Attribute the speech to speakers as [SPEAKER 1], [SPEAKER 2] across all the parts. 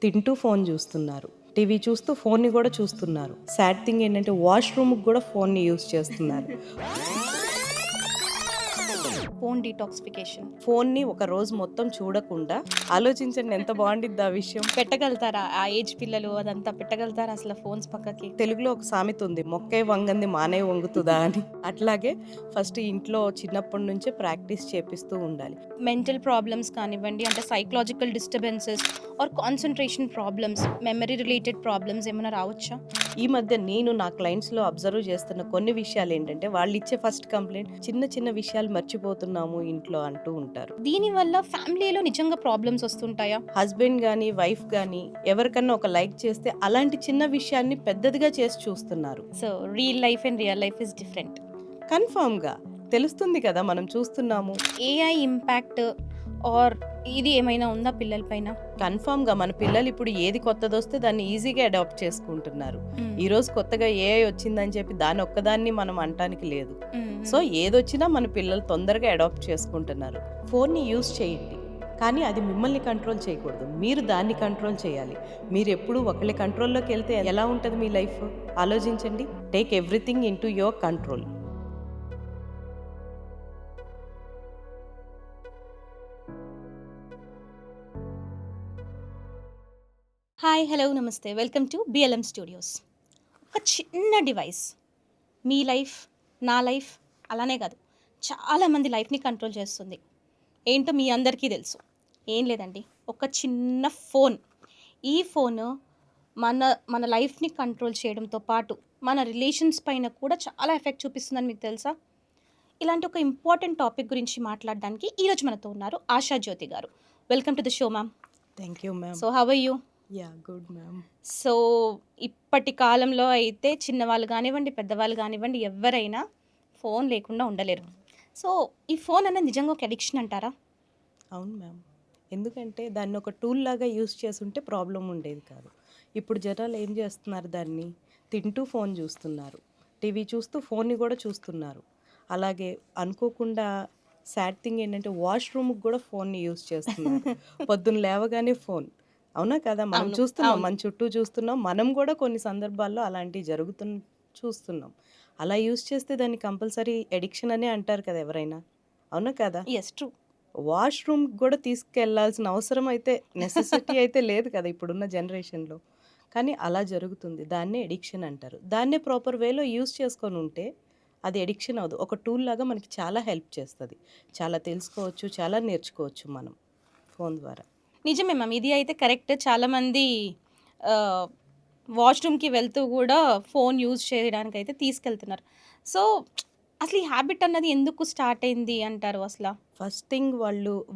[SPEAKER 1] తింటూ ఫోన్ చూస్తున్నారు, టీవీ చూస్తూ ఫోన్ని కూడా చూస్తున్నారు. సాడ్ థింగ్ ఏంటంటే వాష్రూమ్కి కూడా ఫోన్ని యూజ్ చేస్తున్నారు.
[SPEAKER 2] ఫోన్ డీటాక్సిఫికేషన్
[SPEAKER 1] ఫోన్ని ఒక రోజు మొత్తం చూడకుండా ఆలోచించండి ఎంత బాగుండిద్ది ఆ విషయం.
[SPEAKER 2] పెట్టగలుగుతారా? ఆ ఏజ్ పిల్లలు అదంతా పెట్టగలుగుతారా అసలు ఫోన్స్ పక్కకి?
[SPEAKER 1] తెలుగులో ఒక సామెత ఉంది, మొక్కే వంగంది మానే వంగుతుందా అని. అట్లాగే ఫస్ట్ ఇంట్లో చిన్నప్పటి నుంచే ప్రాక్టీస్ చేపిస్తూ ఉండాలి.
[SPEAKER 2] మెంటల్ ప్రాబ్లమ్స్ కానివ్వండి, అంటే psychological disturbances or concentration problems, memory related problems ఏమైనా రావచ్చా?
[SPEAKER 1] ఈ మధ్య నేను నా క్లయింట్స్లో అబ్జర్వ్ చేస్తున్న కొన్ని విషయాలు ఏంటంటే, వాళ్ళు ఇచ్చే ఫస్ట్ కంప్లైంట్ చిన్న చిన్న విషయాలు మర్చిపోతున్నాము ఇంట్లో అంటూ ఉంటారు.
[SPEAKER 2] దీనివల్ల ఫ్యామిలీలో నిజంగా ప్రాబ్లమ్స్ వస్తుంటాయా?
[SPEAKER 1] హస్బెండ్ కానీ వైఫ్ కానీ ఎవరికన్నా ఒక లైక్ చేస్తే అలాంటి చిన్న విషయాన్ని పెద్దదిగా చేసి చూస్తున్నారు.
[SPEAKER 2] So real life and real life is different.
[SPEAKER 1] కన్ఫర్మ్గా తెలుస్తుంది కదా, మనం చూస్తున్నాము.
[SPEAKER 2] ఏఐ ఇంపాక్ట్ ఆర్ ఇది ఏమైనా ఉందా పిల్లల పైన?
[SPEAKER 1] కన్ఫర్మ్గా మన పిల్లలు ఇప్పుడు ఏది కొత్తది వస్తే దాన్ని ఈజీగా అడాప్ట్ చేసుకుంటున్నారు. ఈ రోజు కొత్తగా ఏఐ వచ్చిందని చెప్పి దాని ఒక్కదాన్ని మనం అంటానికి లేదు. సో ఏదొచ్చినా మన పిల్లలు తొందరగా అడాప్ట్ చేసుకుంటున్నారు. ఫోన్ని యూజ్ చేయండి, కానీ అది మిమ్మల్ని కంట్రోల్ చేయకూడదు, మీరు దాన్ని కంట్రోల్ చేయాలి. మీరు ఎప్పుడు ఒకళ్ళ కంట్రోల్లోకి వెళ్తే ఎలా ఉంటుంది మీ లైఫ్? ఆలోచించండి. Take everything in to your control.
[SPEAKER 2] Hi, hello, నమస్తే, వెల్కమ్ టు బిఎల్ఎం స్టూడియోస్. ఒక చిన్న డివైస్ మీ లైఫ్, నా లైఫ్, అలానే కాదు చాలామంది లైఫ్ని కంట్రోల్ చేస్తుంది. ఏంటో మీ అందరికీ తెలుసు. ఏం లేదండి, ఒక చిన్న ఫోన్. ఈ ఫోన్ మన మన లైఫ్ని కంట్రోల్ చేయడంతో పాటు మన రిలేషన్స్ పైన కూడా చాలా ఎఫెక్ట్ చూపిస్తుందని మీకు తెలుసా? ఇలాంటి ఒక ఇంపార్టెంట్ టాపిక్ గురించి మాట్లాడడానికి ఈరోజు మనతో ఉన్నారు ఆశా జ్యోతి గారు. Welcome to the show, ma'am.
[SPEAKER 1] Thank you ma'am.
[SPEAKER 2] So how are you?
[SPEAKER 1] Yeah, good ma'am.
[SPEAKER 2] So ఇప్పటి కాలంలో అయితే చిన్నవాళ్ళు కానివ్వండి, పెద్దవాళ్ళు కానివ్వండి, ఎవరైనా ఫోన్ లేకుండా ఉండలేరు. సో ఈ ఫోన్ అనేది నిజంగా ఒక అడిక్షన్ అంటారా?
[SPEAKER 1] అవును మ్యామ్. ఎందుకంటే దాన్ని ఒక టూల్ లాగా యూస్ చేసుంటే ప్రాబ్లం ఉండేది కాదు. ఇప్పుడు జనాలు ఏం చేస్తున్నారు, దాన్ని తింటూ ఫోన్ చూస్తున్నారు, టీవీ చూస్తూ ఫోన్ని కూడా చూస్తున్నారు. అలాగే అనుకోకుండా సాడ్ థింగ్ ఏంటంటే వాష్రూమ్కి కూడా ఫోన్ని యూస్ చేస్తున్నారు. పొద్దున్న లేవగానే ఫోన్. అవునా కదా, మనం
[SPEAKER 2] అవును,
[SPEAKER 1] చూస్తున్నాం,
[SPEAKER 2] అవును.
[SPEAKER 1] మన చుట్టూ చూస్తున్నాం, మనం కూడా కొన్ని సందర్భాల్లో అలాంటివి చూస్తున్నాం. అలా యూస్ చేస్తే దాన్ని కంపల్సరీ ఎడిక్షన్ అనే అంటారు కదా ఎవరైనా. అవునా కదా?
[SPEAKER 2] Yes, true.
[SPEAKER 1] వాష్రూమ్కి కూడా తీసుకెళ్లాల్సిన అవసరం అయితే, నెసెసిటీ అయితే లేదు కదా ఇప్పుడున్న జనరేషన్లో. కానీ అలా జరుగుతుంది. దాన్నే ఎడిక్షన్ అంటారు. దాన్నే ప్రాపర్ వేలో యూస్ చేసుకొని ఉంటే అది ఎడిక్షన్ అవ్వదు. ఒక టూల్ లాగా మనకి చాలా హెల్ప్ చేస్తుంది. చాలా తెలుసుకోవచ్చు, చాలా నేర్చుకోవచ్చు మనం ఫోన్ ద్వారా.
[SPEAKER 2] నిజమే మ్యామ్, ఇది అయితే కరెక్ట్. చాలామంది వాష్రూమ్కి వెళ్తూ కూడా ఫోన్ యూజ్ చేయడానికి అయితే తీసుకెళ్తున్నారు. సో అసలు ఈ హ్యాబిట్ అన్నది ఎందుకు స్టార్ట్ అయింది అంటారు అసలు?
[SPEAKER 1] ఫస్ట్ థింగ్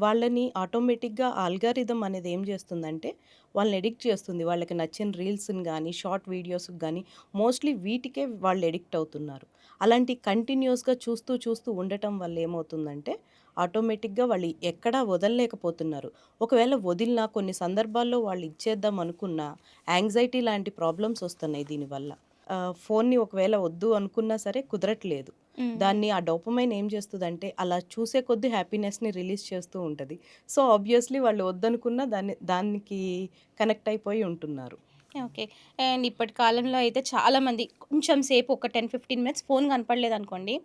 [SPEAKER 1] వాళ్ళని ఆటోమేటిక్గా ఆల్గారిథం అనేది ఏం చేస్తుందంటే వాళ్ళని ఎడిక్ట్ చేస్తుంది. వాళ్ళకి నచ్చిన రీల్స్ని కానీ షార్ట్ వీడియోస్కి కానీ మోస్ట్లీ వీటికే వాళ్ళు ఎడిక్ట్ అవుతున్నారు. అలాంటి కంటిన్యూస్గా చూస్తూ చూస్తూ ఉండటం వల్ల ఏమవుతుందంటే ఆటోమేటిక్గా వాళ్ళు ఎక్కడా వదలలేకపోతున్నారు. ఒకవేళ వదిలినా కొన్ని సందర్భాల్లో వాళ్ళు ఇచ్చేద్దాం అనుకున్నా యాంగ్జైటీ లాంటి ప్రాబ్లమ్స్ వస్తున్నాయి దీనివల్ల. ఫోన్ని ఒకవేళ వద్దు అనుకున్నా సరే కుదరట్లేదు. దాన్ని ఆ డోపమైన్ ఏం చేస్తుందంటే అలా చూసే కొద్దీ హ్యాపీనెస్ని రిలీజ్ చేస్తూ ఉంటుంది. సో ఆబ్వియస్లీ వాళ్ళు వద్దనుకున్న దానికి కనెక్ట్ అయిపోయి ఉంటున్నారు.
[SPEAKER 2] ఓకే. అండ్ ఇప్పటి కాలంలో అయితే చాలామంది కొంచెం సేపు ఒక 10-15 మినిట్స్ ఫోన్ కనపడలేదనుకోండి,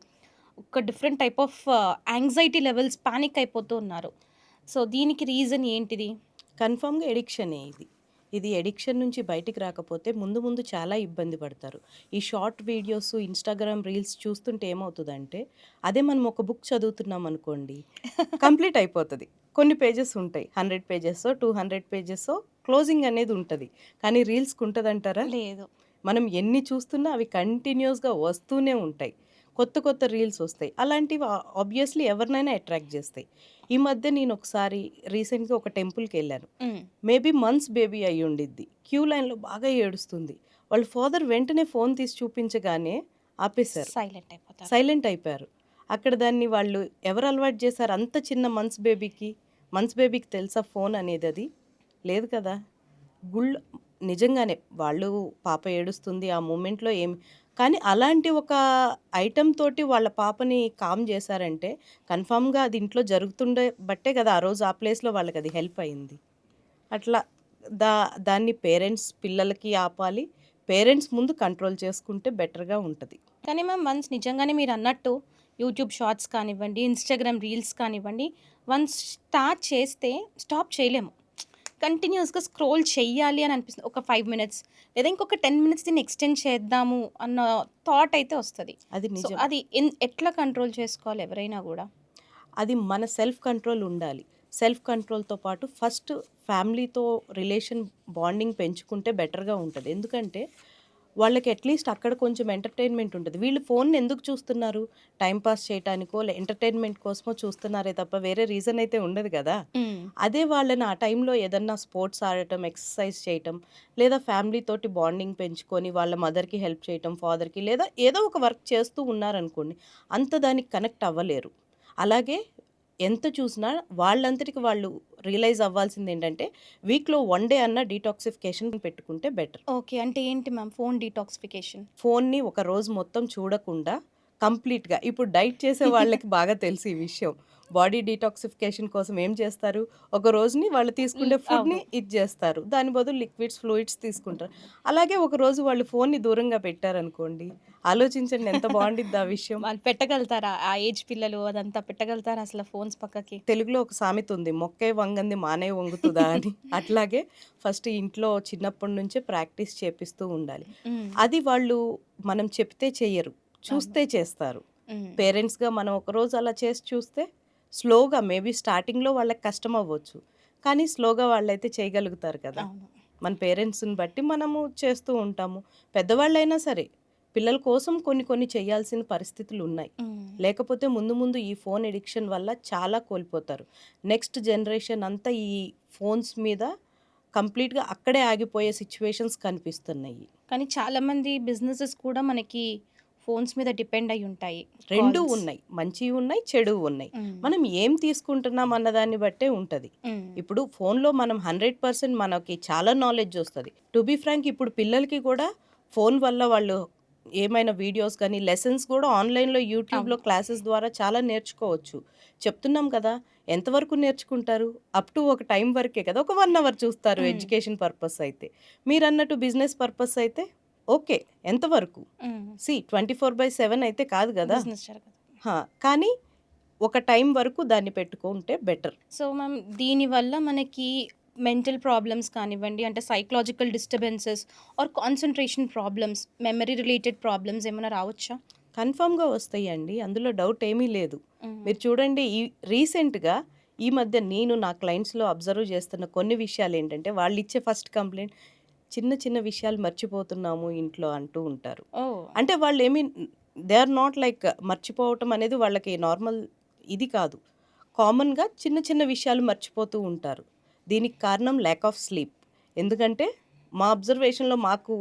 [SPEAKER 2] ఒక different type of anxiety levels, panic అయిపోతూ ఉన్నారు. సో దీనికి రీజన్ ఏంటిది?
[SPEAKER 1] కన్ఫామ్గా ఎడిక్షనే ఇది. ఇది ఎడిక్షన్ నుంచి బయటికి రాకపోతే ముందు ముందు చాలా ఇబ్బంది పడతారు. ఈ షార్ట్ వీడియోస్, ఇన్స్టాగ్రామ్ రీల్స్ చూస్తుంటే ఏమవుతుందంటే, అదే మనం ఒక బుక్ చదువుతున్నాం అనుకోండి, కంప్లీట్ అయిపోతుంది. కొన్ని పేజెస్ ఉంటాయి, 100 పేజెస్సో 200 పేజెస్సో క్లోజింగ్ అనేది ఉంటుంది. కానీ రీల్స్కి ఉంటుందంటారా?
[SPEAKER 2] లేదు.
[SPEAKER 1] మనం ఎన్ని చూస్తున్నా అవి కంటిన్యూస్గా వస్తూనే ఉంటాయి. కొత్త కొత్త రీల్స్ వస్తాయి. అలాంటివి ఆబ్వియస్లీ ఎవరినైనా అట్రాక్ట్ చేస్తాయి. ఈ మధ్య నేను ఒకసారి రీసెంట్గా ఒక టెంపుల్కి వెళ్ళాను. మేబీ మంత్స్ బేబీ అయి ఉండిద్ది. క్యూ లైన్లో బాగా ఏడుస్తుంది. వాళ్ళ ఫాదర్ వెంటనే ఫోన్ తీసి చూపించగానే ఆపేశారు, సైలెంట్ అయిపోయారు. అక్కడ దాన్ని వాళ్ళు ఎవరు అలవాటు చేశారు అంత చిన్న మంత్స్ బేబీకి తెలుసా ఫోన్ అనేది? అది లేదు కదా. నిజంగానే వాళ్ళు పాప ఏడుస్తుంది ఆ మూమెంట్లో కానీ అలాంటి ఒక ఐటెమ్ తోటి వాళ్ళ పాపని కామ్ చేశారంటే కన్ఫామ్గా అది ఇంట్లో జరుగుతుండే బట్టే కదా ఆ రోజు ఆ ప్లేస్లో వాళ్ళకి అది హెల్ప్ అయింది. అట్లా దాన్ని పేరెంట్స్ పిల్లలకి ఆపాలి. పేరెంట్స్ ముందు కంట్రోల్ చేసుకుంటే బెటర్‌గా ఉంటది.
[SPEAKER 2] కానీ మ్యామ్ వన్స్ నిజంగానే మీరన్నట్టు యూట్యూబ్ షార్ట్స్ కానివ్వండి, ఇన్‌స్టాగ్రామ్ రీల్స్ కానివ్వండి, వన్స్ స్టార్ట్ చేస్తే స్టాప్ చేయలేము. కంటిన్యూయస్‌గా స్క్రోల్ చెయ్యాలి అని అనిపిస్తుంది. ఒక 5 మినిట్స్ లేదా ఇంకొక 10 మినిట్స్ దీన్ని ఎక్స్‌టెండ్ చేద్దాము అన్న థాట్ అయితే వస్తది.
[SPEAKER 1] అది
[SPEAKER 2] సో,
[SPEAKER 1] నిజం.
[SPEAKER 2] అది ఎట్లా కంట్రోల్ చేసుకోవాలి ఎవరైనా గూడా?
[SPEAKER 1] అది మన సెల్ఫ్ కంట్రోల్ ఉండాలి. సెల్ఫ్ కంట్రోల్‌తో పాటు ఫస్ట్ ఫ్యామిలీతో రిలేషన్ బాండింగ్ పెంచుకుంటే బెటర్‌గా ఉంటది. ఎందుకంటే వాళ్ళకి అట్‌లీస్ట్ అక్కడ కొంచెం ఎంటర్‌టైన్‌మెంట్ ఉంటది. వీళ్ళు ఫోన్‌ని ఎందుకు చూస్తున్నారు? టైమ్ పాస్ చేయటానికో, ఎంటర్‌టైన్‌మెంట్ కోసమో చూస్తున్నారే తప్ప వేరే రీజన్ అయితే ఉండదు గదా!
[SPEAKER 2] హ్మ్.
[SPEAKER 1] అదే వాళ్ళని ఆ టైంలో ఏదన్నా స్పోర్ట్స్ ఆడటం, ఎక్సర్సైజ్ చేయటం, లేదా ఫ్యామిలీ తోటి బాండింగ్ పెంచుకొని వాళ్ళ మదర్‌కి హెల్ప్ చేయటం, ఫాదర్‌కి లేదా ఏదో ఒక వర్క్ చేస్తూ ఉన్నారనుకోండి, అంత దానికి కనెక్ట్ అవ్వలేరు. అలాగే ఎంత చూసినా వాళ్ళంతటికి వాళ్ళు రియలైజ్ అవ్వాల్సిందేంటంటే, వీక్‌లో 1 డే అన్నా డీటాక్సిఫికేషన్ పెట్టుకుంటే బెటర్.
[SPEAKER 2] ఓకే. అంటే ఏంటి మ్యామ్ ఫోను డీటాక్సిఫికేషన్?
[SPEAKER 1] ఫోన్‌ని ఒక రోజు మొత్తం చూడకుండా కంప్లీట్‌గా ఇప్పుడు డైట్ చేసే వాళ్ళకి బాగా తెలుసు ఈ విషయం. బాడీ డీటాక్సిఫికేషన్ కోసం ఏం చేస్తారు? ఒక రోజుని వాళ్ళు తీసుకునే ఫుడ్‌ని
[SPEAKER 2] అవును.
[SPEAKER 1] ఇది చేస్తారు. దాని బదులు లిక్విడ్స్, ఫ్లూయిడ్స్ తీసుకుంటారు. అలాగే ఒక రోజు వాళ్ళు ఫోన్‌ని దూరంగా పెట్టారనుకోండి. ఆలోచించండి ఎంత బావుండిద్ది ఆ విషయం.
[SPEAKER 2] వాళ్ళు పెట్టగలుగుతారా? ఆ ఏజ్ పిల్లలు అదంతా పెట్టగలుగుతారా అసల ఫోన్స్ పక్కకి?
[SPEAKER 1] తెలుగులో ఒక సామెత ఉంది. "మొక్కే వంగంది మానే వంగుతదా" అని. అట్లాగే ఫస్ట్ ఇంట్లో చిన్నప్పటి నుంచే ప్రాక్టీస్ చేపిస్తూ ఉండాలి.
[SPEAKER 2] హ్మ్.
[SPEAKER 1] అది వాళ్ళు మనం చెప్తే చెయ్యరు.
[SPEAKER 2] అవును.
[SPEAKER 1] చూస్తే చేస్తారు.
[SPEAKER 2] హ్మ్.
[SPEAKER 1] పేరెంట్స్‌గా మనం ఒకరోజు అలా చేసి చూస్తే స్లోగా మేబీ స్టార్టింగ్‌లో వాళ్ళకి కష్టం అవ్వచ్చు. కానీ స్లోగా వాళ్ళైతే చేయగలుగుతారు కదా!
[SPEAKER 2] అవును.
[SPEAKER 1] మన పేరెంట్స్‌ని బట్టి మనము చేస్తూ ఉంటాము. పెద్దవాళ్ళైనా సరే పిల్లల కోసం కొన్ని కొన్ని చేయాల్సిన పరిస్థితులున్నాయి.
[SPEAKER 2] హ్మ్.
[SPEAKER 1] లేకపోతే ముందు ముందు ఈ ఫోన్ ఎడిక్షన్ వల్ల చాలా కోల్పోతారు. నెక్స్ట్ జనరేషన్ అంతా ఈ ఫోన్స్ మీద కంప్లీట్‌గా అక్కడే ఆగిపోయే సిట్యుయేషన్స్ కనిపిస్తున్నాయి.
[SPEAKER 2] కానీ చాలామంది బిజినెసెస్ కూడా మనకి ఫోన్స్ మీద డిపెండ్ అయ్యి ఉంటాయి.
[SPEAKER 1] 2
[SPEAKER 2] కాల్స్.
[SPEAKER 1] ఉన్నాయి. మంచియి ఉన్నాయి, చెడువు ఉన్నాయి.
[SPEAKER 2] హ్మ్.
[SPEAKER 1] మనం ఏం తీసుకుంటున్నాం అన్న దాన్ని బట్టే ఉంటది.
[SPEAKER 2] హ్మ్.
[SPEAKER 1] ఇప్పుడు ఫోన్‌లో మనం 100% మనకి చాలా నాలెడ్జ్ ఒస్తది. టు బీ ఫ్రాంక్ ఇప్పుడు పిల్లలకి కూడా ఫోన్ వల్ల వాళ్ళు ఏమైనా వీడియోస్ గానీ, లెసన్స్ గూడా ఆన్‌లైన్‌లో యూట్యూబ్‌లో
[SPEAKER 2] అవును.
[SPEAKER 1] క్లాసెస్ ద్వారా చాలా నేర్చుకోవచ్చు. చెప్తున్నాం కదా! ఎంతవరకు నేర్చుకుంటారు? అప్ టు ఒక టైం వరకే కదా! ఒక 1 అవర్ చూస్తారు
[SPEAKER 2] హ్మ్.
[SPEAKER 1] ఎడ్యుకేషన్ పర్పస్ అయితే. మీరన్నట్టు బిజినెస్ పర్పస్ అయితే ఓకే. ఎంతవరకు?
[SPEAKER 2] హ్మ్.
[SPEAKER 1] 24/7 అయితే కాదు గదా!
[SPEAKER 2] బిజినెస్ జరగదు.
[SPEAKER 1] హా! కానీ ఒక టైం వరకు దాన్ని పెట్టుకుంటే బెటర్.
[SPEAKER 2] సో, మ్యామ్ దీనివల్ల మనకి మెంటల్ ప్రాబ్లమ్స్ కానివ్వండి, అంటే psychological disturbances or concentration problems, memory related problems ఏమైనా రావచ్చా?
[SPEAKER 1] కన్ఫర్మ్‌గా వస్తాయండి. అందులో డౌట్ ఏమీ లేదు.
[SPEAKER 2] హ్మ్.
[SPEAKER 1] మీరు చూడండి రీసెంట్‌గా ఈ మధ్య నేను నా క్లయింట్స్‌లో అబ్జర్వ్ చేస్తున్న కొన్ని విషయాలేంటంటే, వాళ్ళిచ్చే ఫస్ట్ కంప్లెయింట్ చిన్న చిన్న విషయాలు మర్చిపోతున్నాము ఇంట్లో అంటూ ఉంటారు.
[SPEAKER 2] ఓహ్!
[SPEAKER 1] అంటే వాళ్ళేమి దే ఆర్ నాట్ లైక్ మర్చిపోవటం అనేది వాళ్ళకి నార్మల్ ఇది కాదు. కామన్‌గా చిన్న చిన్న విషయాలు మర్చిపోతూ ఉంటారు. దీనికి కారణం ల్యాక్ ఆఫ్ స్లీప్. ఎందుకంటే మా అబ్జర్వేషన్‌లో మాకు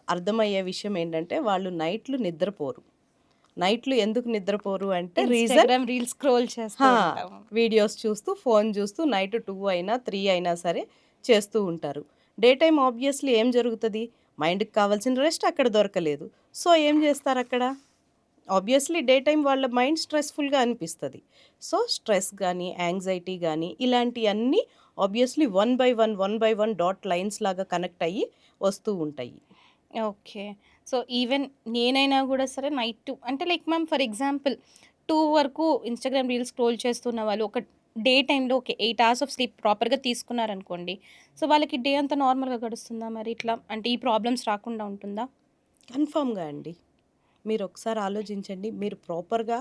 [SPEAKER 1] అర్థమయ్యే విషయం ఏంటంటే వాళ్ళు నైట్‌లు నిద్రపోరు. నైట్‌లు ఎందుకు నిద్రపోరు అంటే రీజన్
[SPEAKER 2] ఇన్‌స్టాగ్రామ్ రీల్స్ స్క్రోల్ చేస్తూ
[SPEAKER 1] హా!
[SPEAKER 2] ఉంటాము.
[SPEAKER 1] వీడియోస్ చూస్తూ, ఫోను చూస్తూ నైట్ 2 అయినా, 3 అయినా సరే చేస్తూ ఉంటారు. డే టైమ్ ఆబ్వియస్‌లీ ఏం జరుగుతది? మైండ్‌కి కావాల్సిన రెస్ట్ అక్కడ దొరకలేదు. సో, ఏం చేస్తారక్కడ? ఆబ్వియస్‌లీ డే టైమ్ వాళ్ళ మైండ్ స్ట్రెస్‌ఫుల్‌గా అనిపిస్తది. సో, స్ట్రెస్ గానీ, యాంగ్జైటీ గానీ ఇలాంటియన్నీ obviously one by one dot lines లాగా కనెక్ట్ అయ్యి వస్తూ ఉంటాయి.
[SPEAKER 2] ఓకే. సో, ఈవెన్ నేనైనా గూడా సరే నైట్ అంటే లైక్ మ్యామ్ ఫర్ ఎగ్జాంపుల్ 2 వరకు ఇన్‌స్టాగ్రామ్ రీల్స్ స్క్రోల్ చేస్తున్న వాళ్ళు ఒక డే టైమ్‌లో ఓకే. 8 అవర్స్ ఆఫ్ స్లీప్ ప్రాపర్‌గా తీసుకున్నారనుకోండి. సో, వాళ్ళకి డే అంతా నార్మల్‌గా గడుస్తుందా మరి ఇట్లా? అంటే ఈ ప్రాబ్లమ్స్ రాకుండా ఉంటుందా?
[SPEAKER 1] కన్ఫర్మ్‌గా అండి. మీరొకసారి ఆలోచించండి. మీరు ప్రాపర్‌గా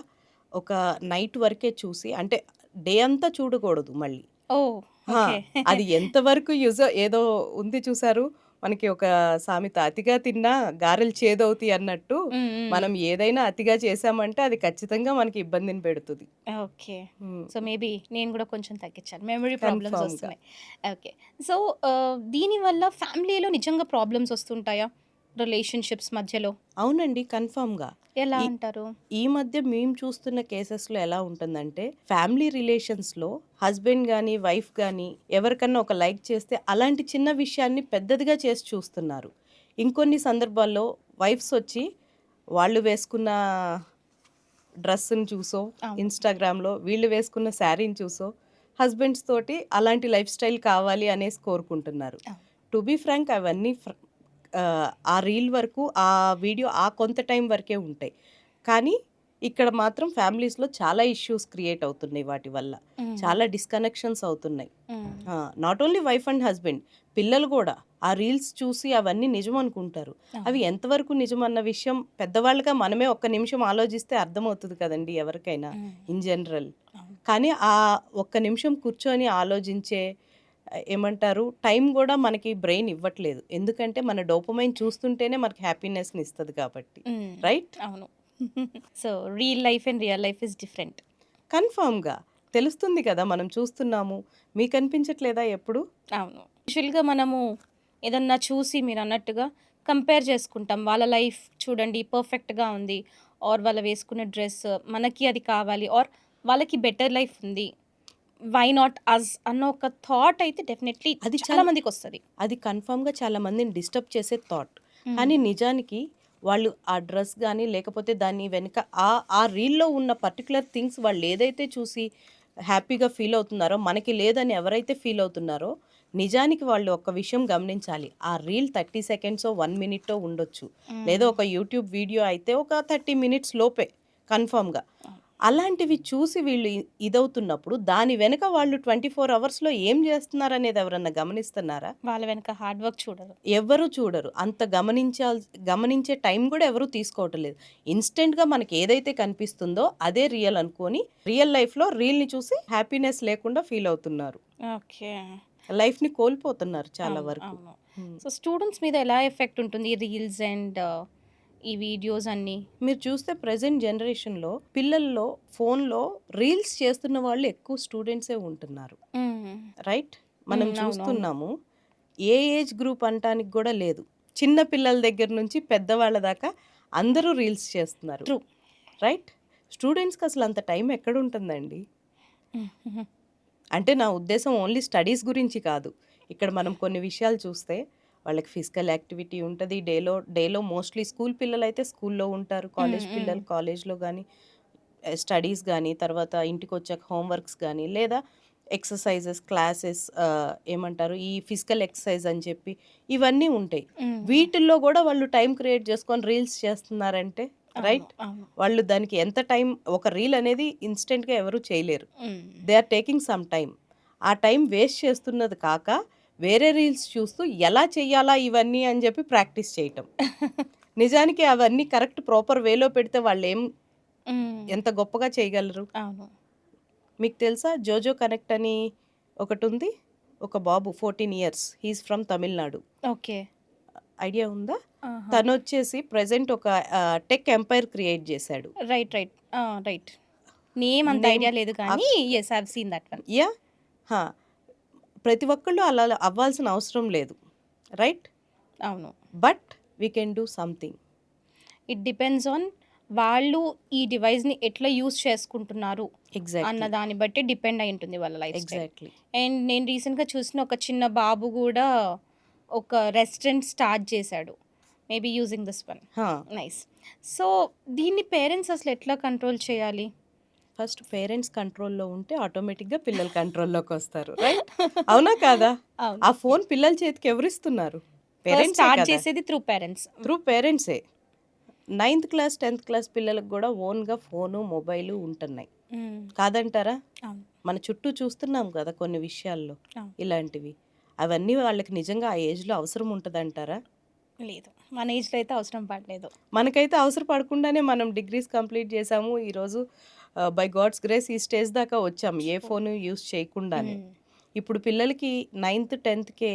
[SPEAKER 1] ఒక నైట్ వరకే చూసి అంటే డే అంతా చూడకూడదు మళ్ళీ.
[SPEAKER 2] ఓహ్!
[SPEAKER 1] ఆ!
[SPEAKER 2] ఓకే.
[SPEAKER 1] అది ఎంతవరకు యూజో ఏదో ఉంది చూసారు? మనకి ఒక సామెత అతిగా తిన్నా గారెలు చేదవుతాయి అన్నట్టు,
[SPEAKER 2] హ్మ్. హ్మ్.
[SPEAKER 1] మనం ఏదైనా అతిగా చేశామంటే అది ఖచ్చితంగా మనకి ఇబ్బందిని పెడుతది.
[SPEAKER 2] ఓకే.
[SPEAKER 1] హ్మ్.
[SPEAKER 2] సో, మేబీ నేను గూడా కొంచెం తగ్గించాలి. మెమరీ ప్రాబ్లమ్స్
[SPEAKER 1] కన్ఫర్మ్‌గా.
[SPEAKER 2] ఒస్తున్నాయి. ఓకే. సో, దీనివల్ల ఫ్యామిలీలో నిజంగా ప్రాబ్లమ్స్ ఒస్తుంటాయా? రిలేషన్‌షిప్స్ మధ్యలో?
[SPEAKER 1] అవునండి. కన్ఫర్మ్‌గా.
[SPEAKER 2] ఎలా
[SPEAKER 1] ఈ
[SPEAKER 2] అంటారు?
[SPEAKER 1] ఈ మధ్య మేము చూస్తున్న కేసెస్‌లో ఎలా ఉంటుందంటే, ఫ్యామిలీ రిలేషన్స్‌లో హస్బెండ్ గాని, వైఫ్ గాని ఎవరికన్నా ఒక లైక్ చేస్తే అలాంటి చిన్న విషయాన్ని పెద్దదిగా చేసి చూస్తున్నారు. ఇంకొన్ని సందర్భాల్లో వైఫ్స్ వచ్చి వాళ్ళు వేసుకున్న డ్రెస్‌ని చూసో,
[SPEAKER 2] అవును.
[SPEAKER 1] ఇన్‌స్టాగ్రామ్‌లో వీళ్ళు వేసుకున్న శారీని చూసో హస్బెండ్స్ తోటి అలాంటి లైఫ్ స్టైల్ కావాలి అనేసి కోరుకుంటున్నారు.
[SPEAKER 2] అవును.
[SPEAKER 1] టు బీ ఫ్రాంక్ అవన్నీ ఆ రీల్ వరకు, ఆ వీడియో ఆ కొంత టైం వరకే ఉంటాయి. కానీ ఇక్కడ మాత్రం ఫ్యామిలీస్‌లో చాలా ఇష్యూస్ క్రియేట్ అవుతున్నాయి వాటి వల్ల. చాలా డిస్కనెక్షన్స్ అవుతున్నాయి. Not only wife and husband, పిల్లలు గూడా ఆ రీల్స్ చూసి అవన్నీ నిజం అనుకుంటారు. అవి ఎంతవరకు నిజమన్న విషయం పెద్దవాళ్ళుగా మనమే ఒక్క నిమిషం ఆలోచిస్తే అర్థమవుతది కదండీ ఎవరికైనా ఇన్ జనరల్. కానీ ఆ ఒక్క నిమిషం కూర్చొని ఆలోచించే ఏమంటారు టైం గూడా మనకి బ్రెయిన్ ఇవ్వట్లేదు. ఎందుకంటే మన డోపమైన్ చూస్తుంటేనే మనకి హ్యాపీనెస్‌ని ఇస్తది కాబట్టి. రైట్?
[SPEAKER 2] అవును. So real life and real life is different.
[SPEAKER 1] కన్ఫర్మ్‌గా తెలుస్తుంది కదా! మనం చూస్తున్నాము. మీకనిపించట్లేదా ఎప్పుడు?
[SPEAKER 2] అవును. యూజువల్‌గా మనము ఏదన్నా చూసి మీరన్నట్టుగా కంపేర్ చేసుకుంటాం. వాళ్ళ లైఫ్ చూడండి పర్ఫెక్ట్‌గా ఉంది. ఆర్ వాళ్ళు వేసుకున్న డ్రెస్ మనకి అది కావాలి. ఆర్ వాళ్ళకి బెటర్ లైఫ్ ఉంది. వై నాట్ అస్ అన్న ఒక థాట్ అయితే డెఫినెట్‌లీ
[SPEAKER 1] అది
[SPEAKER 2] చాలా
[SPEAKER 1] చాలా
[SPEAKER 2] మందికొస్తది.
[SPEAKER 1] అది కన్ఫర్మ్‌గా చాలా మందిని డిస్టర్బ్ చేసే థాట్.
[SPEAKER 2] హ్మ్.
[SPEAKER 1] కానీ నిజానికి వాళ్ళు ఆ డ్రెస్ గాని, లేకపోతే దాని వెనక ఆ రీల్‌లో ఉన్న పర్టిక్యులర్ థింగ్స్ వాళ్ళేదైతే చూసి హ్యాపీగా ఫీల్ అవుతున్నారో, మనకి లేదని ఎవరైతే ఫీల్ అవుతున్నారో, నిజానికి వాళ్ళు ఒక్క విషయం గమనించాలి. ఆ రీల్ 30 సెకండ్సో, 1 మినిట్టో ఉండొచ్చు. లేదా ఒక యూట్యూబ్ వీడియో అయితే ఒక 30 మినిట్స్ లోపే కన్ఫర్మ్‌గా. అలాంటివి చూసి వీళ్ళు ఇదవుతున్నప్పుడు, దాని వెనక వాళ్ళు 24 అవర్స్‌లో ఏం జేస్తున్నారనేది ఎవరన్నా గమనిస్తున్నారా?
[SPEAKER 2] వాళ్ళ వెనక హార్డ్ వర్క్ చూడరు.
[SPEAKER 1] ఎవ్వరు చూడరు. అంత గమనించే టైం గూడా ఎవరు తీసుకోవటం లేదు. ఇన్‌స్టంట్‌గా మనకి ఏదైతే కనిపిస్తుందో అదే రియల్ అనుకోని, రియల్ లైఫ్‌లో రీల్‌ని చూసి హ్యాపీనెస్ లేకుండా ఫీల్ అవుతున్నారు.
[SPEAKER 2] ఓకే.
[SPEAKER 1] లైఫ్‌ని కోల్పోతున్నారు చాలా
[SPEAKER 2] అవును.
[SPEAKER 1] వరకు.
[SPEAKER 2] అవును.
[SPEAKER 1] హ్మ్.
[SPEAKER 2] సో స్టూడెంట్స్ మీద ఎలా ఎఫెక్ట్ ఉంటుంది ఈ రీల్స్ అండ్ ఈ వీడియోస్ అన్నీ?
[SPEAKER 1] మీరు చూస్తే ప్రెజెంట్ జనరేషన్‌లో పిల్లల్లో ఫోన్‌లో రీల్స్ చేస్తున్న వాళ్ళు ఎక్కువ స్టూడెంట్సే ఉంటున్నారు.
[SPEAKER 2] హ్మ్.
[SPEAKER 1] రైట్? మనం
[SPEAKER 2] అవునవును.
[SPEAKER 1] చూస్తున్నాము. ఏ ఏజ్ గ్రూప్ అంటానికి గూడా లేదు. చిన్న పిల్లల దగ్గర నుంచి పెద్దవాళ్ళ దాకా అందరూ రీల్స్ చేస్తున్నారు.
[SPEAKER 2] ట్రూ.
[SPEAKER 1] రైట్? స్టూడెంట్స్‌కి అసలు అంత టైం ఎక్కడుంటుందండి? అంటే నా ఉద్దేశం ఓన్లీ స్టడీస్ గురించి కాదు. ఇక్కడ మనం కొన్ని విషయాలు చూస్తే వాళ్ళకి ఫిజికల్ యాక్టివిటీ ఉంటది. డేలో మోస్ట్‌లీ స్కూల్ పిల్లలైతే స్కూల్‌లో ఉంటారు. కాలేజ్ పిల్లలు కాలేజ్‌లో గానీ, స్టడీస్ గానీ, తర్వాత ఇంటికొచ్చాక హోమ్ వర్క్స్ గానీ, లేదా ఎక్సర్‌సైజెస్, క్లాసెస్ ఏమంటారు ఈ ఫిజికల్ ఎక్సర్‌సైజ్ అని చెప్పి ఇవన్నీ ఉంటాయి. వీటిల్లో గూడా వాళ్ళు టైం క్రియేట్ చేసుకొని రీల్స్ చేస్తున్నారంటే
[SPEAKER 2] అవును.
[SPEAKER 1] రైట్?
[SPEAKER 2] అవును.
[SPEAKER 1] వాళ్ళు దానికి ఎంత టైం ఒక రీల్ అనేది ఇన్‌స్టంట్‌గా ఎవరు చేయలేరు. They are taking some time. ఆ టైం వేస్ట్ చేస్తున్నది కాక, వేరే రీల్స్ చూస్తూ ఎలా చెయ్యాలా ఇవన్నీ అని చెప్పి ప్రాక్టీస్ చేయటం. నిజానికి అవన్నీ కరెక్ట్ ప్రాపర్ వేలో పెడితే వాళ్ళేం ఎంత గొప్పగా చేయగలరు.
[SPEAKER 2] అవును.
[SPEAKER 1] మీకు తెలుసా 'జోజో కనెక్ట్' అని ఒకటుంది. ఒక బాబు 14 years. He is from Tamil Nadu.
[SPEAKER 2] Okay.
[SPEAKER 1] Idea ఉందా?
[SPEAKER 2] ఆహా!
[SPEAKER 1] తనొచ్చేసి ప్రెజెంట్ ఒక టెక్ ఎంపైర్ క్రియేట్ చేశాడు.
[SPEAKER 2] రైట్. రైట్. రైట్. నేమ్ అంత
[SPEAKER 1] నేమ్
[SPEAKER 2] ఐడియా లేదు కానీ yes I have seen that one.
[SPEAKER 1] Yeah! హా! ప్రతి ఒక్కళ్ళు అలా అవ్వాల్సిన అవసరం లేదు. రైట్?
[SPEAKER 2] అవును.
[SPEAKER 1] But we can do something.
[SPEAKER 2] It depends on వాళ్ళు ఈ డివైస్‌ని ఎట్లా యూజ్ చేసుకుంటున్నారు అన్న
[SPEAKER 1] ఎగ్జాక్ట్‌లీ.
[SPEAKER 2] దాన్ని బట్టి డిపెండ్ అయి ఉంటుంది వాళ్ళ లైఫ్ స్టైల్.
[SPEAKER 1] ఎగ్జాక్ట్‌లీ.
[SPEAKER 2] అండ్ నేను రీసెంట్‌గా చూసిన ఒక చిన్న బాబు గూడా ఒక రెస్టారెంట్ స్టార్ట్ చేశాడు. Maybe using this one.
[SPEAKER 1] హా!
[SPEAKER 2] నైస్. సో దీన్ని పేరెంట్స్ అసలు ఎట్లా కంట్రోల్ చేయాలి?
[SPEAKER 1] ఫస్ట్ పేరెంట్స్ కంట్రోల్‌లో ఉంటే ఆటోమేటిక్‌గా పిల్లలు కంట్రోల్‌లోకొస్తారు. రైట్? అవునా కాదా?
[SPEAKER 2] అవును.
[SPEAKER 1] ఆ ఫోన్ పిల్లల చేతికి ఎవరిస్తున్నారు?
[SPEAKER 2] ఫస్ట్
[SPEAKER 1] పేరెంట్సే
[SPEAKER 2] స్టార్ట్
[SPEAKER 1] కదా!
[SPEAKER 2] చేసేది త్రూ పేరెంట్స్.
[SPEAKER 1] త్రూ పేరెంట్సే. 9థ్ క్లాస్, 10థ్ క్లాస్ పిల్లలకు గూడా ఓన్‌గా ఫోను, మొబైలు ఉంటున్నాయి. కాదంటారా?
[SPEAKER 2] అవును.
[SPEAKER 1] మన చుట్టూ చూస్తున్నాం కదా కొన్ని విషయాల్లో
[SPEAKER 2] అవును.
[SPEAKER 1] ఇలాంటివి. అవన్నీ వాళ్ళకి నిజంగా ఆ ఏజ్‌లో అవసరం ఉంటదంటారా?
[SPEAKER 2] లేదు. మన ఏజ్‌లో అయితే అవసరం పడలేదు.
[SPEAKER 1] మనకైతే అవసరం పడకుండానే మనం డిగ్రీస్ కంప్లీట్ చేసాము. ఈరోజు బై గాడ్స్ గ్రేస్ ఈ స్టేజ్ దాకా వచ్చాము. ఏ ఫోను యూజ్ చేయకుండానే.
[SPEAKER 2] హ్మ్.
[SPEAKER 1] ఇప్పుడు పిల్లలకి 9థ్, 10థ్‌కే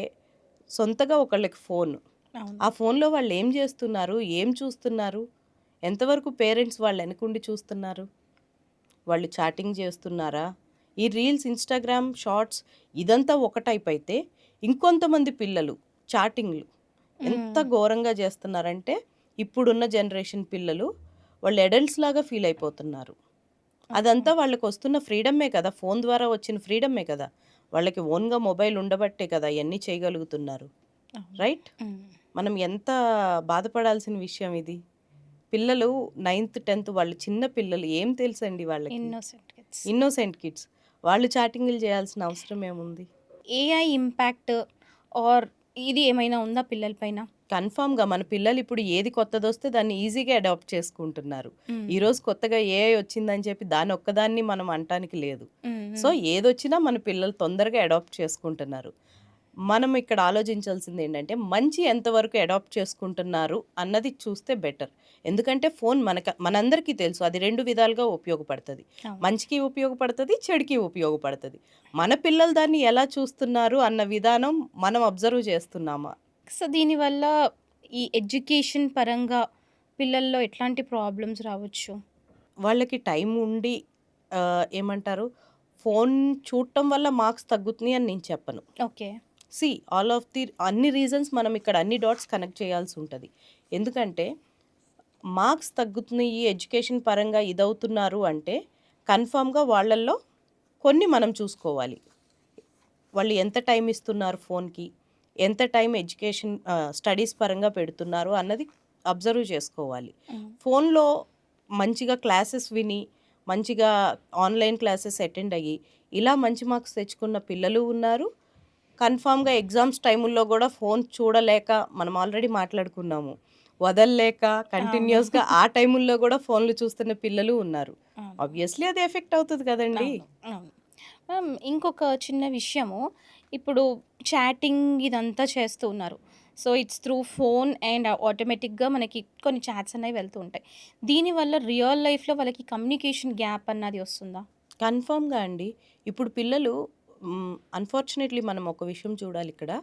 [SPEAKER 1] సొంతగా ఒకళ్ళకి ఫోను.
[SPEAKER 2] అవును.
[SPEAKER 1] ఆ ఫోన్‌లో వాళ్ళేం జేస్తున్నారు? ఏం చూస్తున్నారు? ఎంతవరకు పేరెంట్స్ వాళ్ళ ఎనకుండి చూస్తున్నారు? వాళ్ళు చాటింగ్ చేస్తున్నారా? ఈ రీల్స్, ఇన్‌స్టాగ్రామ్, షార్ట్స్ ఇదంతా ఒక టైప్ అయితే, ఇంకొంతమంది పిల్లలు చాటింగ్‌లు ఎంత ఘోరంగా చేస్తున్నారంటే, ఇప్పుడున్న జనరేషన్ పిల్లలు వాళ్ళు అడల్ట్స్ లాగా ఫీల్ అయిపోతున్నారు. అదంతా వాళ్ళకొస్తున్న ఫ్రీడమే కదా! ఫోను ద్వారా వచ్చిన ఫ్రీడమే కదా! వాళ్ళకి ఓన్‌గా మొబైల్ ఉండబట్టే కదా! ఇయన్నీ చేయగలుగుతున్నారు.
[SPEAKER 2] అవును.
[SPEAKER 1] రైట్? మనం ఎంత బాధపడాల్సిన విషయం ఇది. పిల్లలు 9థ్, 10థ్ వాళ్ళు చిన్న పిల్లలు ఏం తెలుసండి వాళ్ళకి?
[SPEAKER 2] Innocent kids.
[SPEAKER 1] Innocent kids. వాళ్ళు చాటింగులు చేయాల్సిన అవసరం ఏముంది?
[SPEAKER 2] ఏఐ ఇంపాక్ట్ ఆర్ ఇది ఏమైనా ఉందా పిల్లల పైన?
[SPEAKER 1] కన్ఫర్మ్‌గా మన పిల్లలు ఇప్పుడు ఏది కొత్తదొస్తే దాన్ని ఈజీగా అడాప్ట్ చేసుకుంటున్నారు.
[SPEAKER 2] హ్మ్.
[SPEAKER 1] ఈరోజు కొత్తగా ఏఐ వచ్చిందని చెప్పి దాన్ని ఒక్కదాన్ని మనం అనటానికి లేదు.
[SPEAKER 2] హ్మ్.
[SPEAKER 1] సో,
[SPEAKER 2] హ్మ్.
[SPEAKER 1] ఏదొచ్చినా మన పిల్లలు తొందరగా అడాప్ట్ చేసుకుంటున్నారు. మనం ఇక్కడ ఆలోచించాల్సిందేంటంటే, మంచి ఎంతవరకు అడాప్ట్ చేసుకుంటున్నారు అన్నది చూస్తే బెటర్. ఎందుకంటే ఫోను మనందరికీ తెలుసు అది 2 విధాలుగా ఉపయోగపడతది.
[SPEAKER 2] అవును.
[SPEAKER 1] మంచికి ఉపయోగపడతది, చెడుకి ఉపయోగపడతది. మన పిల్లలు దాన్ని ఎలా చూస్తున్నారు అన్న విధానం మనం అబ్జర్వ్ చేస్తున్నామా?
[SPEAKER 2] సో, దీనివల్ల ఈ ఎడ్యుకేషన్ పరంగా పిల్లల్లో ఎట్లాంటి ప్రాబ్లమ్స్ రావచ్చు?
[SPEAKER 1] వాళ్ళకి టైం ఉండి ఏమంటారు? ఫోను చూడటం వల్ల మార్క్స్ తగ్గుతున్నాయి అని నేను చెప్పను.
[SPEAKER 2] ఓకే.
[SPEAKER 1] ఆల్ ఆఫ్ ది అన్ని రీజన్స్ మనం ఇక్కడ అన్ని డాట్స్ కనెక్ట్ చేయాల్సి ఉంటది. ఎందుకంటే మార్క్స్ తగ్గుతున్నాయి, ఎడ్యుకేషన్ పరంగా ఇదవుతున్నారు అంటే కన్ఫర్మ్‌గా వాళ్ళల్లో కొన్ని మనం చూసుకోవాలి. వాళ్ళు ఎంత టైం ఇస్తున్నారు ఫోన్‌కి? ఎంత టైం స్టడీస్ పరంగా పెడుతున్నారు అన్నది అబ్జర్వ్ చేసుకోవాలి.
[SPEAKER 2] హ్మ్.
[SPEAKER 1] ఫోన్‌లో మంచిగా క్లాసెస్ విని, మంచిగా ఆన్‌లైన్ క్లాసెస్ అటెండ్ అయ్యి, ఇలా మంచి మార్క్స్ తెచ్చుకున్న పిల్లలు ఉన్నారు. కన్ఫర్మ్‌గా ఎగ్జామ్స్ టైముల్లో గూడా ఫోన్ చూడలేక మనం ఆల్రెడీ మాట్లాడుకున్నాము. వదలలేక
[SPEAKER 2] అవును.
[SPEAKER 1] కంటిన్యూయస్‌గా ఆ టైముల్లో గూడా ఫోన్‌లు చూస్తున్న పిల్లలు ఉన్నారు.
[SPEAKER 2] అవును.
[SPEAKER 1] ఆబ్వియస్లీ అది ఎఫెక్ట్ అవుతది కదండీ!
[SPEAKER 2] అవును. అవును. ఇంకొక చిన్న విషయము. ఇప్పుడు చాటింగ్ ఇదంతా చేస్తూ ఉన్నారు. So, it's through phone and ఆటోమేటిక్‌గా మనకి కొన్ని చాట్స్ అనేవి వెళ్తూ ఉంటాయి. దీనివల్ల రియల్ లైఫ్‌లో వాళ్ళకి కమ్యూనికేషన్ గ్యాప్ అన్నది వస్తుందా?
[SPEAKER 1] కన్ఫర్మ్‌గా అండి. ఇప్పుడు పిల్లలు అన్‌ఫార్చునేట్‌లీ మనం ఒక విషయం చూడాలిక్కడ.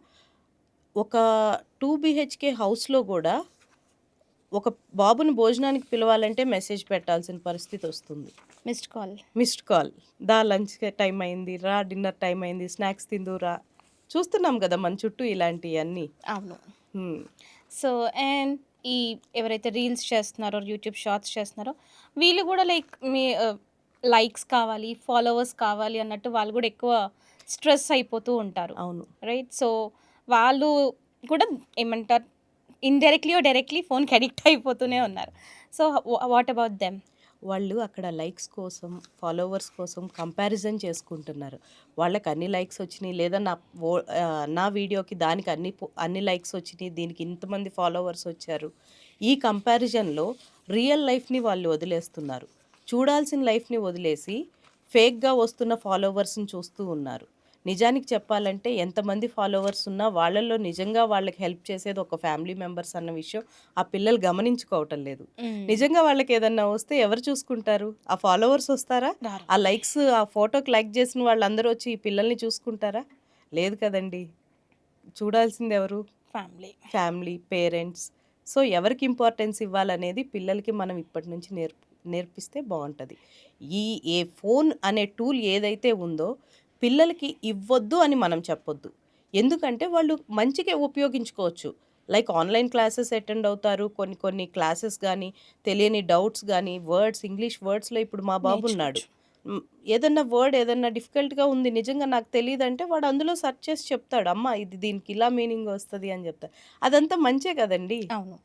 [SPEAKER 1] ఒక 2 బీహెచ్‌కే హౌస్‌లో గూడా ఒక బాబుని భోజనానికి పిలవాలంటే మెసేజ్ పెట్టాల్సిన పరిస్థితొస్తుంది.
[SPEAKER 2] Missed call.
[SPEAKER 1] Missed call. లంచ్‌కి టైమ్ అయింది. డిన్నర్ టైమ్ అయింది. స్నాక్స్ తిందువు రా. చూస్తున్నాం గదా! మన చుట్టూ ఇలాంటియన్నీ.
[SPEAKER 2] అవును.
[SPEAKER 1] హ్మ్.
[SPEAKER 2] సో, అండ్ ఈ ఎవరైతే రీల్స్ చేస్తున్నారో, యూట్యూబ్ షార్ట్స్ చేస్తున్నారో, వీళ్ళు గూడా లైక్ లైక్స్ కావాలి, ఫాలోవర్స్ కావాలి అన్నట్టు వాళ్ళు గూడా ఎక్కువ స్ట్రెస్ అయిపోతూ ఉంటారు.
[SPEAKER 1] అవును.
[SPEAKER 2] రైట్? సో, వాళ్ళు కూడా ఏమంటారు ఇండైరెక్ట్‌లీ ఆర్ డైరెక్ట్‌లీ ఫోన్‌కి అడిక్ట్ అయిపోతూనే ఉన్నారు. So, what about them?
[SPEAKER 1] వాళ్ళు అక్కడ లైక్స్ కోసం, ఫాలోవర్స్ కోసం కంపారిజన్ చేసుకుంటున్నారు. వాళ్ళకన్ని లైక్స్ వచ్చినియి లేదా నా వీడియోకి దానికి అన్ని లైక్స్ వచ్చినియి. దీనికి ఇంతమంది ఫాలోవర్స్ వచ్చారు. ఈ కంపారిజన్‌లో రియల్ లైఫ్‌ని వాళ్ళు వదిలేస్తున్నారు. చూడాల్సిన లైఫ్‌ని వదిలేసి ఫేక్‌గా వస్తున్న ఫాలోవర్స్‌ని చూస్తూ ఉన్నారు. నిజానికి చెప్పాలంటే ఎంతమంది ఫాలోవర్స్ ఉన్నా వాళ్ళలో నిజంగా వాళ్ళకి హెల్ప్ చేసేది ఒక ఫ్యామిలీ మెంబర్స్ అన్న విషయం ఆ పిల్లలు గమనించుకోవటం లేదు.
[SPEAKER 2] హ్మ్.
[SPEAKER 1] నిజంగా వాళ్ళకేదన్నా వస్తే ఎవరు చూసుకుంటారు? ఆ ఫాలోవర్స్ వస్తారా?
[SPEAKER 2] రారు.
[SPEAKER 1] ఆ లైక్స్ ఆ ఫోటోకి లైక్ చేసిన వాళ్ళందరూ వచ్చి ఈ పిల్లల్ని చూసుకుంటారా? లేదు కదండీ! చూడాల్సిందెవరు?
[SPEAKER 2] ఫ్యామిలీ.
[SPEAKER 1] Family, parents. సో, ఎవరికి ఇంపార్టెన్స్ ఇవ్వాలనేది పిల్లలకి మనం ఇప్పటి నుంచి నేర్పిస్తే బావుంటది. ఈ ఫోన్ అనే టూల్ ఏదైతే ఉందో పిల్లలకి ఇవ్వొద్దు అని మనం చెప్పొద్దు. ఎందుకంటే వాళ్ళు మంచికే ఉపయోగించుకోవచ్చు. లైక్ ఆన్‌లైన్ క్లాసెస్ అటెండ్ అవుతారు. కొన్ని కొన్ని క్లాసెస్ గానీ, తెలియని డౌట్స్ గానీ, ఇంగ్లీష్ వర్డ్స్‌లో ఇప్పుడు మా బాబున్నాడు.
[SPEAKER 2] నేర్చుకోవచ్చు.
[SPEAKER 1] హ్మ్. ఏదన్నా డిఫికల్ట్‌గా ఉంది. నిజంగా నాకు తెలీదంటే వాడు అందులో సెర్చ్ చేసి చెప్తాడు. అమ్మ ఇది దీనికి ఇలా మీనింగ్ వస్తది అని చెప్తాడు. అదంతా మంచే కదండీ!
[SPEAKER 2] అవును.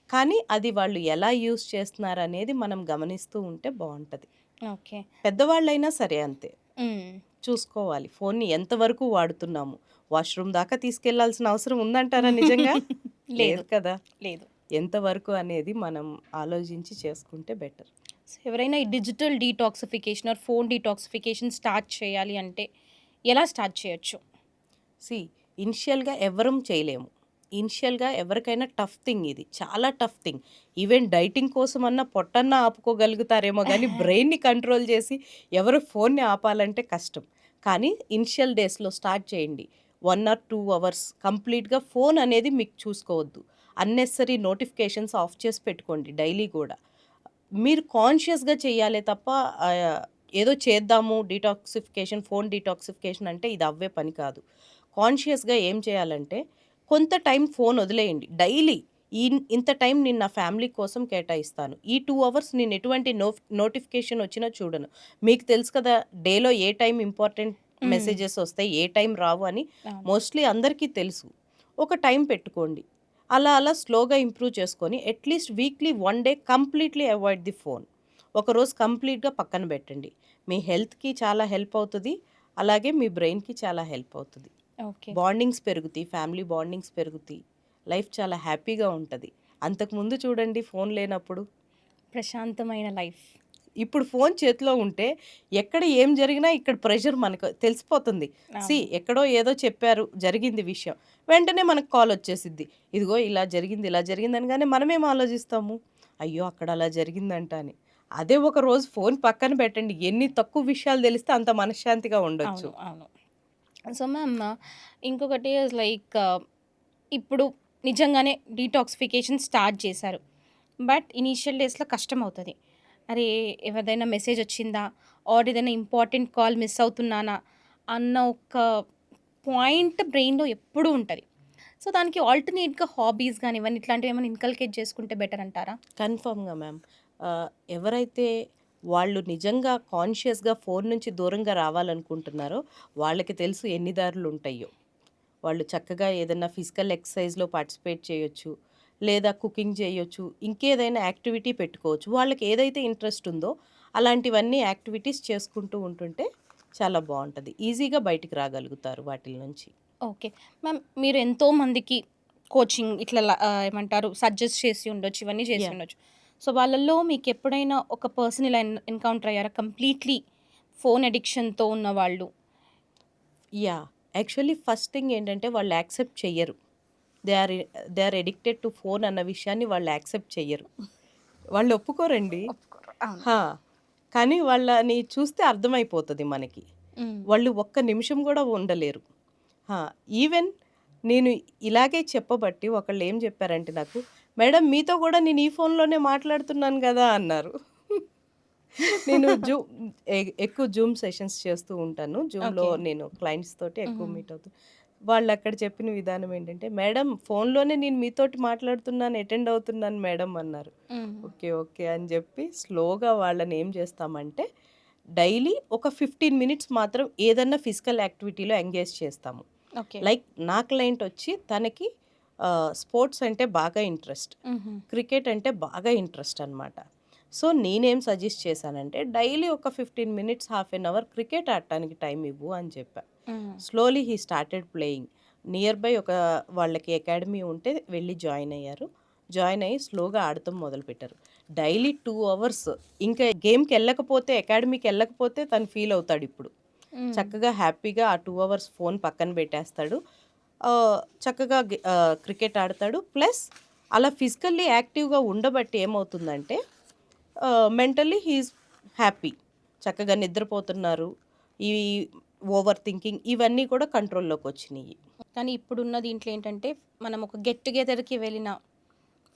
[SPEAKER 1] కానీ అది వాళ్ళు ఎలా యూజ్ చేస్తున్నారనేది మనం గమనిస్తూ ఉంటే బావుంటది.
[SPEAKER 2] ఓకే.
[SPEAKER 1] పెద్దవాళ్ళైనా సరే అంతే.
[SPEAKER 2] హ్మ్.
[SPEAKER 1] చూసుకోవాలి. ఫోన్‌ని ఎంతవరకు వాడుతున్నాము. వాష్‌రూమ్ దాకా తీసుకెళ్లాల్సిన అవసరం ఉందంటారా నిజంగా?
[SPEAKER 2] లేదు.
[SPEAKER 1] లేదు కదా!
[SPEAKER 2] లేదు.
[SPEAKER 1] ఎంతవరకు అనేది మనం ఆలోచించి చేసుకుంటే బెటర్.
[SPEAKER 2] సో, ఎవరైనా ఈ digital detoxification or phone detoxification start చేయాలి అంటే ఎలా స్టార్ట్ చేయొచ్చు?
[SPEAKER 1] సీ ఇనిషియల్‌గా ఎవ్వరం చేయలేము. ఇనిషియల్‌గా ఎవరికైనా టఫ్ థింగ్ ఇది. చాలా టఫ్ థింగ్. ఈవెన్ డైటింగ్ కోసమన్నా పొట్టన్నా ఆపుకోగలుగుతారేమో గానీ, బ్రెయిన్‌ని కంట్రోల్ చేసి ఎవరు ఫోన్‌ని ఆపాలంటే కష్టం. కానీ ఇనిషియల్ డేస్‌లో స్టార్ట్ చేయండి. 1 ఆర్ 2 అవర్స్ కంప్లీట్‌గా ఫోన్ అనేది మీకు చూసుకోవద్దు. అన్నెసెసరీ నోటిఫికేషన్స్ ఆఫ్ చేసి పెట్టుకోండి డైలీ గూడా. మీరు కాన్షియస్‌గా చేయాలే తప్ప ఏదో చేద్దాము ఫోన్ డీటాక్సిఫికేషన్ అంటే ఇది అవ్వే పని కాదు. కాన్షియస్‌గా ఏం చేయాలంటే కొంత టైం ఫోన్ వదిలేయండి. డైలీ ఇంత టైం నేను నా ఫ్యామిలీ కోసం కేటాయిస్తాను. ఈ 2 అవర్స్ నేను ఎటువంటి నోటిఫికేషన్ వచ్చినా చూడను. మీకు తెలుసు కదా! డేలో ఏ టైం ఇంపార్టెంట్
[SPEAKER 2] హ్మ్.
[SPEAKER 1] మెసేజెస్ వస్తాయి, ఏ టైం రావు అని
[SPEAKER 2] అవును.
[SPEAKER 1] మోస్ట్‌లీ అందరికీ తెలుసు. ఒక టైం పెట్టుకోండి. అలా అలా స్లోగా ఇంప్రూవ్ చేసుకొని at least weekly 1 day completely avoid the phone. ఒకరోజు కంప్లీట్‌గా పక్కన పెట్టండి. మీ హెల్త్‌కి చాలా హెల్ప్ అవుతది. అలాగే మీ బ్రెయిన్‌కి చాలా హెల్ప్ అవుతది.
[SPEAKER 2] ఓకే.
[SPEAKER 1] బాండింగ్స్ పెరుగుతాయి. ఫ్యామిలీ బాండింగ్స్ పెరుగుతాయి. లైఫ్ చాలా హ్యాపీగా ఉంటది. అంతకుముందు చూడండి ఫోన్ లేనప్పుడు.
[SPEAKER 2] ప్రశాంతమైన లైఫ్.
[SPEAKER 1] ఇప్పుడు ఫోన్ చేతిలో ఉంటే ఎక్కడ ఏం జరిగినా ఇక్కడ ప్రెషర్ మనకు తెలిసిపోతుంది.
[SPEAKER 2] అవును.
[SPEAKER 1] ఎక్కడో ఏదో చెప్పారు, జరిగింది విషయం. వెంటనే మనకు కాల్ వచ్చేసిద్ది. ఇదిగో ఇలా జరిగింది, ఇలా జరిగింది అనగానే మనమేం ఆలోచిస్తాము? అయ్యో! అక్కడ అలా జరిగిందంట అని. అదే ఒక రోజు ఫోన్ పక్కన పెట్టండి. ఎన్ని తక్కువ విషయాలు తెలిస్తే అంత మనశ్శాంతిగా ఉండొచ్చు.
[SPEAKER 2] అవును. అవును. సో, మ్యామ్ ఇంకొకటి లైక్ ఇప్పుడు నిజంగానే డీటాక్సిఫికేషన్ స్టార్ట్ చేశారు. బట్ ఇనీషియల్ డేస్‌లో కష్టమవుతది. అరే! ఎవరిదైనా మెసేజ్ వచ్చిందా? ఆర్ ఏదైనా ఇంపార్టెంట్ కాల్ మిస్ అవుతున్నానా? అన్న ఒక పాయింట్ బ్రెయిన్‌లో ఎప్పుడూ ఉంటది. సో, దానికి ఆల్టర్‌నేట్‌గా హాబీస్ గానివ్వండి, ఇట్లాంటివి ఏమైనా ఇన్కల్కేట్ చేసుకుంటే బెటర్ అంటారా?
[SPEAKER 1] కన్ఫర్మ్‌గా మ్యామ్. ఎవరైతే వాళ్ళు నిజంగా కాన్షియస్‌గా ఫోన్ నుంచి దూరంగా రావాలనుకుంటున్నారో వాళ్ళకి తెలుసు ఎన్ని దారులుంటాయో. వాళ్ళు చక్కగా ఏదన్నా ఫిజికల్ ఎక్సర్సైజ్‌లో పార్టిసిపేట్ చేయొచ్చు. లేదా కుకింగ్ చేయొచ్చు. ఇంకేదైనా యాక్టివిటీ పెట్టుకోవచ్చు. వాళ్ళకి ఏదైతే ఇంట్రెస్ట్ ఉందో అలాంటివన్నీ యాక్టివిటీస్ చేసుకుంటూ ఉంటుంటే చాలా బావుంటది. ఈజీగా బయటికి రాగలుగుతారు వాటిల నుంచి.
[SPEAKER 2] ఓకే. మ్యామ్ మీరు ఎంతో మందికి కోచింగ్ ఇట్లా ఏమంటారు సజెస్ట్ చేసి ఉండొచ్చు. ఇవన్నీ చేసి
[SPEAKER 1] యాహ్!
[SPEAKER 2] ఉండొచ్చు. సో, వాళ్ళల్లో మీకెప్పుడైనా ఒక పర్సన్ ఇలా ఎన్‌కౌంటర్ అయ్యారా? కంప్లీట్‌లీ ఫోన్ అడిక్షన్‌తో ఉన్నవాళ్ళు.
[SPEAKER 1] యాహ్! యాక్చువల్లీ ఫస్ట్ థింగ్ ఏంటంటే వాళ్ళు యాక్సెప్ట్ చెయ్యరు. They are they are addicted to phone అన్న విషయాన్ని వాళ్ళు యాక్సెప్ట్ చెయ్యరు. వాళ్ళు ఒప్పుకోరండి.
[SPEAKER 2] ఒప్పుకోరు. అవును.
[SPEAKER 1] హా! కానీ వాళ్ళని చూస్తే అర్థమైపోతది మనకి.
[SPEAKER 2] హ్మ్.
[SPEAKER 1] వాళ్ళు ఒక్క నిమిషం గూడా ఉండలేరు. ఆ! ఈవెన్ నేను ఇలాగే చెప్పబట్టి ఒకళ్ళేం జెప్పారంటే నాకు, "మేడం మీతో గూడా నేను ఈ ఫోన్‌లోనే మాట్లాడుతున్నాను గదా!" అన్నారు. నేను ఎక్కువ జూమ్ సెషన్స్ చేస్తూ ఉంటాను. జూమ్‌లో
[SPEAKER 2] ఓకే.
[SPEAKER 1] నేను క్లయింట్స్ తోటి ఎక్కువ
[SPEAKER 2] హ్మ్.
[SPEAKER 1] మీట్ అవుతూ వాళ్ళక్కడ చెప్పిన విధానం ఏంటంటే, "మేడం ఫోన్‌లోనే నేను మీతోటి మాట్లాడుతున్నాను, అటెండ్ అవుతున్నాను మేడం" అన్నారు.
[SPEAKER 2] హ్మ్.
[SPEAKER 1] ఓకే. ఓకే. అని జెప్పి స్లోగా వాళ్ళని ఏం జేస్తామంటే, డైలీ ఒక 15 మినిట్స్ మాత్రం ఏదన్నా ఫిజికల్ యాక్టివిటీలో ఎంగేజ్ చేస్తాము.
[SPEAKER 2] ఓకే.
[SPEAKER 1] లైక్ నా క్లయింట్ వచ్చి తనకి స్పోర్ట్స్ అంటే బాగా ఇంట్రెస్ట్.
[SPEAKER 2] హుహు.
[SPEAKER 1] క్రికెట్ అంటే బాగా ఇంట్రెస్ట్ అనమాట. సో, నేనేం సజెస్ట్ చేశానంటే, డైలీ ఒక 15 minutes, half an hour cricket ఆడటానికి టైం ఇవ్వు అని చెప్పా.
[SPEAKER 2] హ్మ్.
[SPEAKER 1] Slowly he started playing. Near by ఒక వాళ్ళకి అకాడమీ ఉంటే వెళ్లి జాయిన్ అయ్యారు. జాయిన్ అయ్యి స్లోగా ఆడటం మొదలుపెట్టారు. డైలీ 2 అవర్స్ ఇంకా గేమ్‌కెళ్ళకపోతే అకాడమీకెళ్ళకపోతే తను ఫీల్ అవుతాడిప్పుడు.
[SPEAKER 2] హ్మ్.
[SPEAKER 1] చక్కగా హ్యాపీగా ఆ 2 అవర్స్ ఫోన్ పక్కన పెట్టేస్తాడు. చక్కగా క్రికెట్ ఆడతాడు. ప్లస్ అలా ఫిజికల్లీ యాక్టివ్‌గా ఉండబట్టి ఏమవుతుందంటే మెంటల్లీ హి ఈజ్ హ్యాపీ. చక్కగా నిద్రపోతున్నారు. ఈ ఓవర్ థింకింగ్ ఇవన్నీ కూడా కంట్రోల్‌లోకొచ్చినియి.
[SPEAKER 2] కానీ ఇప్పుడున్న దీంట్లో ఏంటంటే, మనం ఒక గెట్ టుగెదర్‌కి వెళ్ళినా,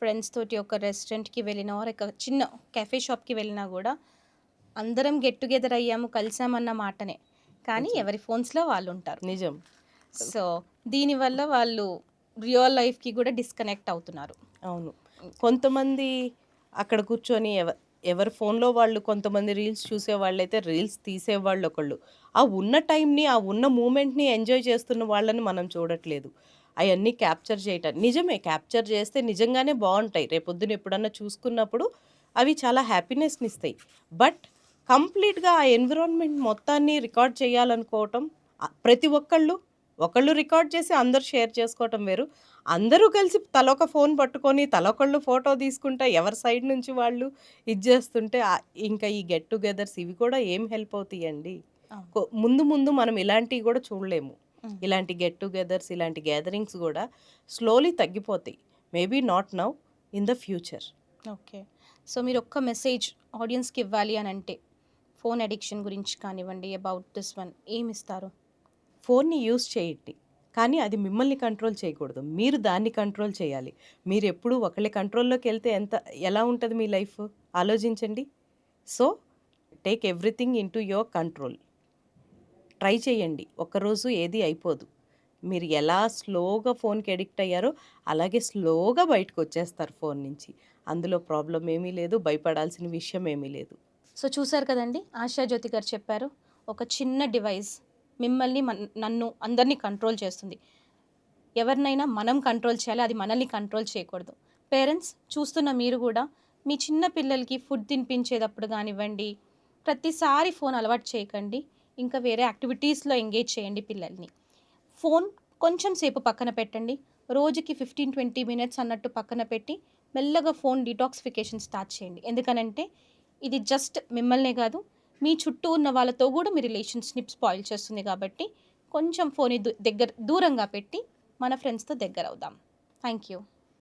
[SPEAKER 2] ఫ్రెండ్స్ తోటి ఒక రెస్టారెంట్‌కి వెళ్ళినా, ఆర్ ఒక చిన్న కాఫే షాప్‌కి వెళ్ళినా గూడా, అందరం గెట్ టుగెదర్ అయ్యాము, కలిసామన్న మాటనే. కానీ
[SPEAKER 1] నిజం.
[SPEAKER 2] ఎవరి ఫోన్స్‌లో వాళ్ళుంటారు.
[SPEAKER 1] నిజం.
[SPEAKER 2] సో, దీనివల్ల వాళ్ళు రియల్ లైఫ్‌కి గూడా డిస్కనెక్ట్ అవుతున్నారు.
[SPEAKER 1] అవును.
[SPEAKER 2] హ్మ్.
[SPEAKER 1] కొంతమంది అక్కడ కూర్చొని ఎవరి ఫోన్‌లో వాళ్ళు కొంతమంది రీల్స్ చూసేవాళ్ళైతే రీల్స్ తీసేవాళ్ళొకళ్ళు. ఆ ఉన్న టైంని, ఆ ఉన్న మూమెంట్‌ని ఎంజాయ్ చేస్తున్న వాళ్ళని మనం చూడట్లేదు. అయన్నీ క్యాప్చర్ నిజమే క్యాప్చర్ చేస్తే నిజంగానే బావుంటాయి. రేపొద్దున ఎప్పుడన్నా చూసుకున్నప్పుడు అవి చాలా హ్యాపీనెస్‌నిస్తాయి. బట్ కంప్లీట్‌గా ఆ ఎన్విరాన్మెంట్ మొత్తాన్ని రికార్డ్ చేయాలనుకోవటం ప్రతి ఒక్కళ్ళు ఒకళ్ళు రికార్డ్ చేసి అందరూ షేర్ చేసుకోవటం వేరు. అందరూ కలిసి తలొక ఫోన్ పట్టుకొని, తలొకళ్ళు ఫోటో తీసుకుంటా, ఎవరి సైడ్ నుంచి వాళ్ళు ఇది జేస్తుంటే ఇంకా ఈ గెట్ టుగెదర్స్ ఇవి కూడా ఏం హెల్ప్ అవుతాయండి.
[SPEAKER 2] అవును.
[SPEAKER 1] ముందు ముందు మనం ఇలాంటివి గూడా చూడలేము.
[SPEAKER 2] హ్మ్.
[SPEAKER 1] ఇలాంటి గెట్ టుగెదర్స్, ఇలాంటి గ్యాదరింగ్స్ గూడా స్లోలీ తగ్గిపోతాయి. Maybe not now, in the future.
[SPEAKER 2] Okay. So, మీరొక్క మెసేజ్ ఆడియన్స్‌కి ఇవ్వాలి అనంటే, ఫోను అడిక్షన్ గురించి కానివ్వండి, అబౌట్ దిస్ వన్ ఏమిస్తారు?
[SPEAKER 1] ఫోన్‌ని యూజ్ చేయండి. కానీ అది మిమ్మల్ని కంట్రోల్ చేయకూడదు. మీరు దాన్ని కంట్రోల్ చేయాలి. మీరెప్పుడు ఒకళ్ళ కంట్రోల్‌లోకెళ్తే ఎలా ఉంటది మీ లైఫ్? ఆలోచించండి. So, take everything into your control. Try చేయండి. ఒక్కరోజు ఏది అయిపోదు. మీరు ఎలా స్లోగా ఫోన్‌కి అడిక్ట్ అయ్యారో, అలాగే స్లోగా బయటకొచ్చేస్తారు ఫోన్ నుంచి. అందులో ప్రాబ్లమ్ ఏమీ లేదు. భయపడాల్సిన విషయం ఏమీ లేదు.
[SPEAKER 2] సో, చూసారు కదండీ! ఆశాజ్యోతి గారు చెప్పారు. ఒక చిన్న డివైస్ మిమ్మల్ని, నన్ను అందరిని కంట్రోల్ చేస్తుంది. ఎవరినైనా మనం కంట్రోల్ చేయాలి. అది మనల్ని కంట్రోల్ చేయకూడదు. పేరెంట్స్ చూస్తున్న మీరు గూడా మీ చిన్న పిల్లలకి ఫుడ్ తినిపించేటప్పుడు కానివ్వండి, ప్రతిసారి ఫోన్ అలవాటు చేయకండి. ఇంకా వేరే యాక్టివిటీస్‌లో ఎంగేజ్ చేయండి పిల్లల్ని. ఫోన్ కొంచెం సేపు పక్కన పెట్టండి. రోజుకి 15, 20 మినిట్స్ అన్నట్టు పక్కన పెట్టి, మెల్లగా ఫోన్ డీటాక్సిఫికేషన్ స్టార్ట్ చేయండి. ఎందుకనంటే, ఇది జస్ట్ మిమ్మల్నే కాదు, మీ చుట్టూ ఉన్న వాళ్ళతో కూడా మీ రిలేషన్స్‌ని స్పాయిల్ చేస్తుంది కాబట్టి, కొంచెం ఫోన్‌ని దూరంగా పెట్టి, మన ఫ్రెండ్స్‌తో దగ్గరవుదాం. Thank you.